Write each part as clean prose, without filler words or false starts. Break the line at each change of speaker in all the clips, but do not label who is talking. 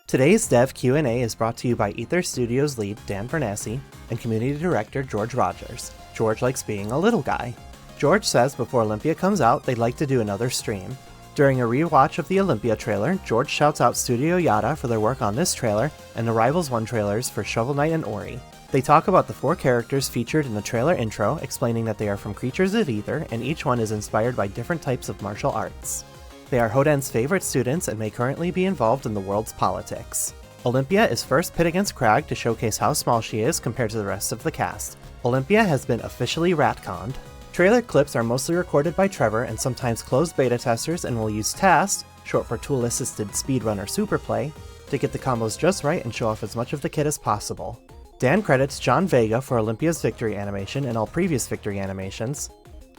Today's Dev Q&A is brought to you by Ether Studios lead Dan Bernassi and community director George Rogers. George likes being a little guy. George says before Olympia comes out, they'd like to do another stream. During a rewatch of the Olympia trailer, George shouts out Studio Yatta for their work on this trailer and the Rivals 1 trailers for Shovel Knight and Ori. They talk about the 4 characters featured in the trailer intro, explaining that they are from creatures of ether and each one is inspired by different types of martial arts. They are Hodan's favorite students and may currently be involved in the world's politics. Olympia is first pit against Kragg to showcase how small she is compared to the rest of the cast. Olympia has been officially retconned. Trailer clips are mostly recorded by Trevor and sometimes closed beta testers and will use TAS, short for Tool Assisted Speedrunner Superplay, to get the combos just right and show off as much of the kit as possible. Dan credits John Vega for Olympia's victory animation and all previous victory animations,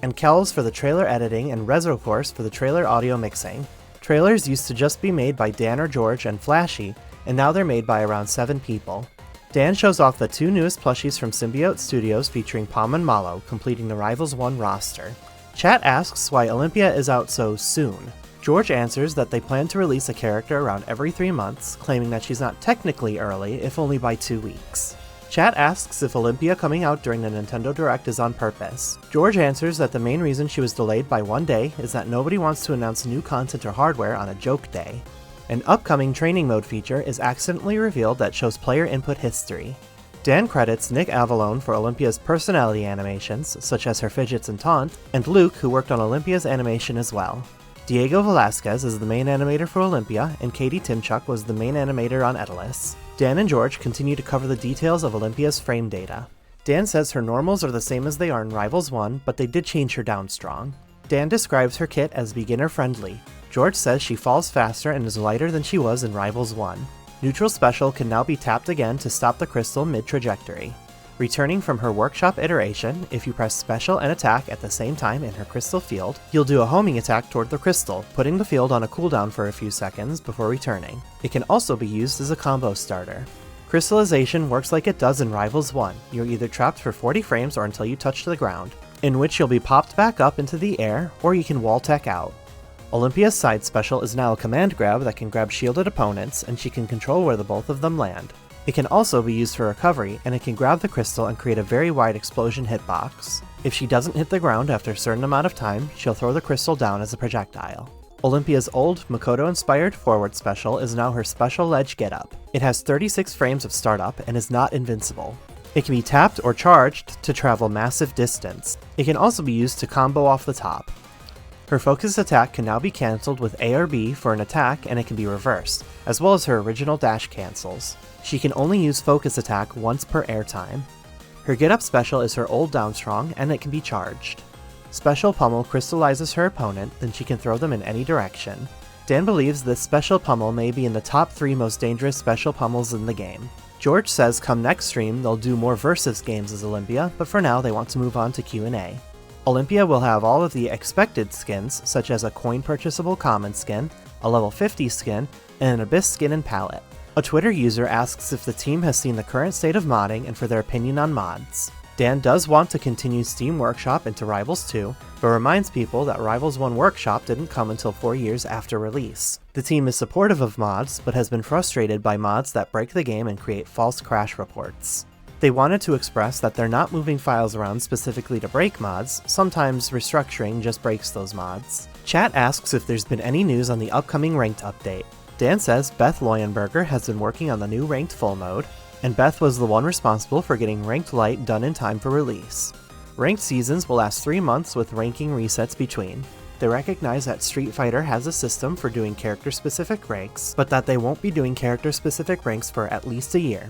and Kells for the trailer editing and Rezoforce for the trailer audio mixing. Trailers used to just be made by Dan or George and Flashy, and now they're made by around 7 people. Dan shows off the 2 newest plushies from Symbiote Studios featuring Palm and Malo, completing the Rivals 1 roster. Chat asks why Olympia is out so soon. George answers that they plan to release a character around every 3 months, claiming that she's not technically early, if only by 2 weeks. Chat asks if Olympia coming out during the Nintendo Direct is on purpose. George answers that the main reason she was delayed by 1 day is that nobody wants to announce new content or hardware on a joke day. An upcoming training mode feature is accidentally revealed that shows player input history. Dan credits Nick Avalone for Olympia's personality animations, such as her fidgets and taunt, and Luke, who worked on Olympia's animation as well. Diego Velasquez is the main animator for Olympia, and Katie Timchuk was the main animator on Etalus. Dan and George continue to cover the details of Olympia's frame data. Dan says her normals are the same as they are in Rivals 1, but they did change her down strong. Dan describes her kit as beginner-friendly. George says she falls faster and is lighter than she was in Rivals 1. Neutral Special can now be tapped again to stop the crystal mid-trajectory. Returning from her workshop iteration, if you press Special and Attack at the same time in her crystal field, you'll do a homing attack toward the crystal, putting the field on a cooldown for a few seconds before returning. It can also be used as a combo starter. Crystallization works like it does in Rivals 1. You're either trapped for 40 frames or until you touch the ground, in which you'll be popped back up into the air, or you can wall tech out. Olympia's side special is now a command grab that can grab shielded opponents, and she can control where the both of them land. It can also be used for recovery, and it can grab the crystal and create a very wide explosion hitbox. If she doesn't hit the ground after a certain amount of time, she'll throw the crystal down as a projectile. Olympia's old Makoto-inspired forward special is now her special ledge getup. It has 36 frames of startup and is not invincible. It can be tapped or charged to travel massive distance. It can also be used to combo off the top. Her focus attack can now be cancelled with A or B for an attack, and it can be reversed, as well as her original dash cancels. She can only use focus attack once per airtime. Her get up special is her old down strong, and it can be charged. Special pummel crystallizes her opponent, then she can throw them in any direction. Dan believes this special pummel may be in the top 3 most dangerous special pummels in the game. George says come next stream they'll do more versus games as Olympia, but for now they want to move on to Q&A. Olympia will have all of the expected skins, such as a coin purchasable common skin, a level 50 skin, and an abyss skin and palette. A Twitter user asks if the team has seen the current state of modding and for their opinion on mods. Dan does want to continue Steam Workshop into Rivals 2, but reminds people that Rivals 1 Workshop didn't come until 4 years after release. The team is supportive of mods, but has been frustrated by mods that break the game and create false crash reports. They wanted to express that they're not moving files around specifically to break mods, sometimes restructuring just breaks those mods. Chat asks if there's been any news on the upcoming Ranked update. Dan says Beth Leuenberger has been working on the new Ranked Full mode, and Beth was the one responsible for getting Ranked Light done in time for release. Ranked seasons will last 3 months with ranking resets between. They recognize that Street Fighter has a system for doing character-specific ranks, but that they won't be doing character-specific ranks for at least a year,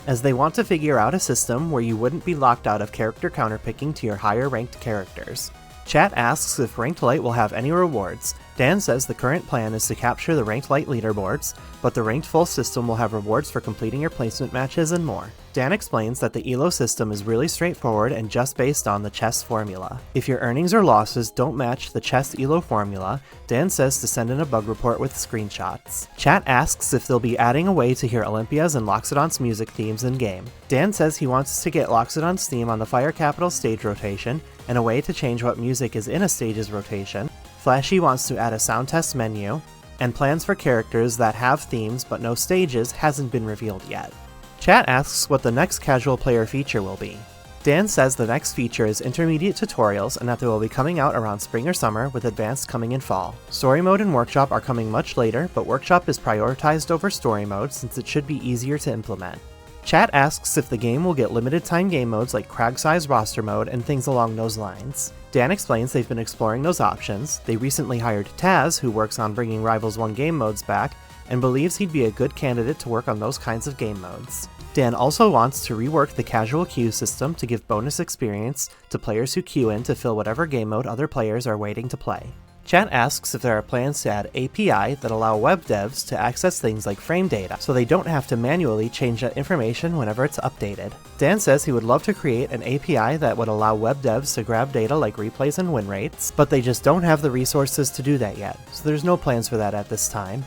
as they want to figure out a system where you wouldn't be locked out of character counterpicking to your higher ranked characters. Chat asks if Ranked Light will have any rewards. Dan says the current plan is to capture the Ranked Light leaderboards, but the Ranked Full system will have rewards for completing your placement matches and more. Dan explains that the ELO system is really straightforward and just based on the chess formula. If your earnings or losses don't match the chess ELO formula, Dan says to send in a bug report with screenshots. Chat asks if they'll be adding a way to hear Olympia's and Loxodon's music themes in-game. Dan says he wants to get Loxodon's theme on the Fire Capital stage rotation, and a way to change what music is in a stage's rotation. Flashy wants to add a sound test menu. and plans for characters that have themes but no stages hasn't been revealed yet. Chat asks what the next casual player feature will be. Dan says the next feature is intermediate tutorials and that they will be coming out around spring or summer, with advanced coming in fall. Story mode and workshop are coming much later, but workshop is prioritized over story mode since it should be easier to implement. Chat asks if the game will get limited time game modes like Kragg size roster mode and things along those lines. Dan explains they've been exploring those options. They recently hired Taz, who works on bringing Rivals 1 game modes back, and believes he'd be a good candidate to work on those kinds of game modes. Dan also wants to rework the casual queue system to give bonus experience to players who queue in to fill whatever game mode other players are waiting to play. Chat asks if there are plans to add API that allow web devs to access things like frame data, so they don't have to manually change that information whenever it's updated. Dan says he would love to create an API that would allow web devs to grab data like replays and win rates, but they just don't have the resources to do that yet, so there's no plans for that at this time.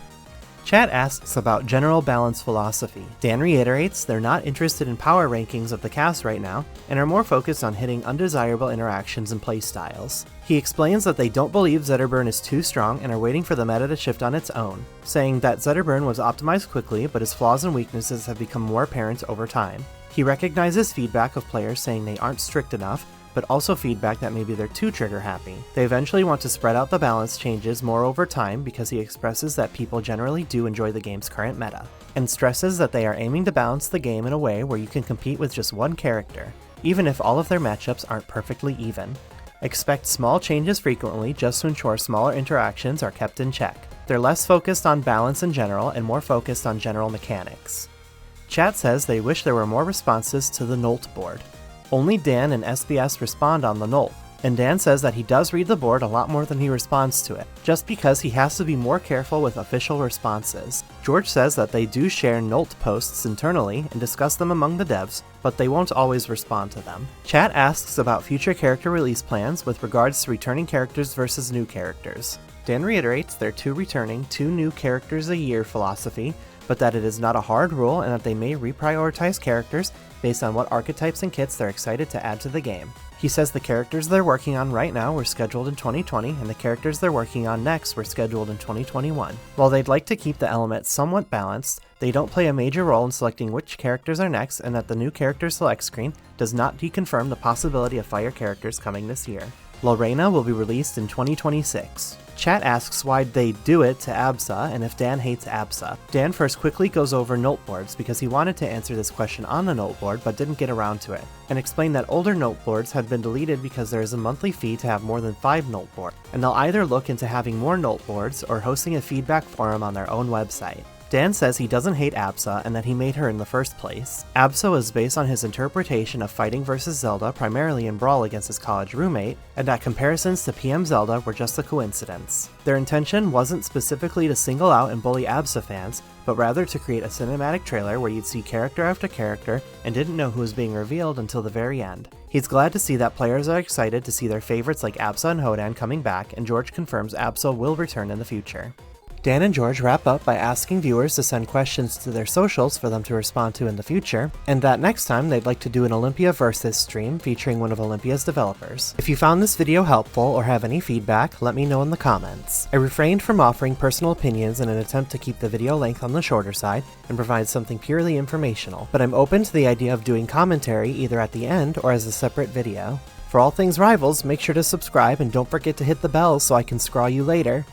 Chat asks about general balance philosophy. Dan reiterates they're not interested in power rankings of the cast right now, and are more focused on hitting undesirable interactions and playstyles. He explains that they don't believe Zetterburn is too strong and are waiting for the meta to shift on its own, saying that Zetterburn was optimized quickly, but his flaws and weaknesses have become more apparent over time. He recognizes feedback of players saying they aren't strict enough, but also feedback that maybe they're too trigger happy. They eventually want to spread out the balance changes more over time because he expresses that people generally do enjoy the game's current meta, and stresses that they are aiming to balance the game in a way where you can compete with just one character, even if all of their matchups aren't perfectly even. Expect small changes frequently just to ensure smaller interactions are kept in check. They're less focused on balance in general and more focused on general mechanics. Chat says they wish there were more responses to the Nolt board. Only Dan and SBS respond on the Nolt, and Dan says that he does read the board a lot more than he responds to it, just because he has to be more careful with official responses. George says that they do share Nolt posts internally and discuss them among the devs, but they won't always respond to them. Chat asks about future character release plans with regards to returning characters versus new characters. Dan reiterates their returning 2 new characters a year philosophy, but that it is not a hard rule and that they may reprioritize characters based on what archetypes and kits they're excited to add to the game. He says the characters they're working on right now were scheduled in 2020, and the characters they're working on next were scheduled in 2021. While they'd like to keep the elements somewhat balanced, they don't play a major role in selecting which characters are next, and that the new character select screen does not deconfirm the possibility of fire characters coming this year. Lorena will be released in 2026. Chat asks why they do it to ABSA and if Dan hates ABSA. Dan first quickly goes over Nolt boards because he wanted to answer this question on the Nolt board but didn't get around to it, and explained that older Nolt boards had been deleted because there is a monthly fee to have more than 5 Nolt boards, and they'll either look into having more Nolt boards or hosting a feedback forum on their own website. Dan says he doesn't hate ABSA and that he made her in the first place. ABSA was based on his interpretation of fighting versus Zelda primarily in Brawl against his college roommate, and that comparisons to PM Zelda were just a coincidence. Their intention wasn't specifically to single out and bully ABSA fans, but rather to create a cinematic trailer where you'd see character after character and didn't know who was being revealed until the very end. He's glad to see that players are excited to see their favorites like ABSA and Hodan coming back, and George confirms ABSA will return in the future. Dan and George wrap up by asking viewers to send questions to their socials for them to respond to in the future, and that next time they'd like to do an Olympia Versus stream featuring one of Olympia's developers. If you found this video helpful or have any feedback, let me know in the comments. I refrained from offering personal opinions in an attempt to keep the video length on the shorter side and provide something purely informational, but I'm open to the idea of doing commentary either at the end or as a separate video. For all things Rivals, make sure to subscribe and don't forget to hit the bell so I can scrawl you later.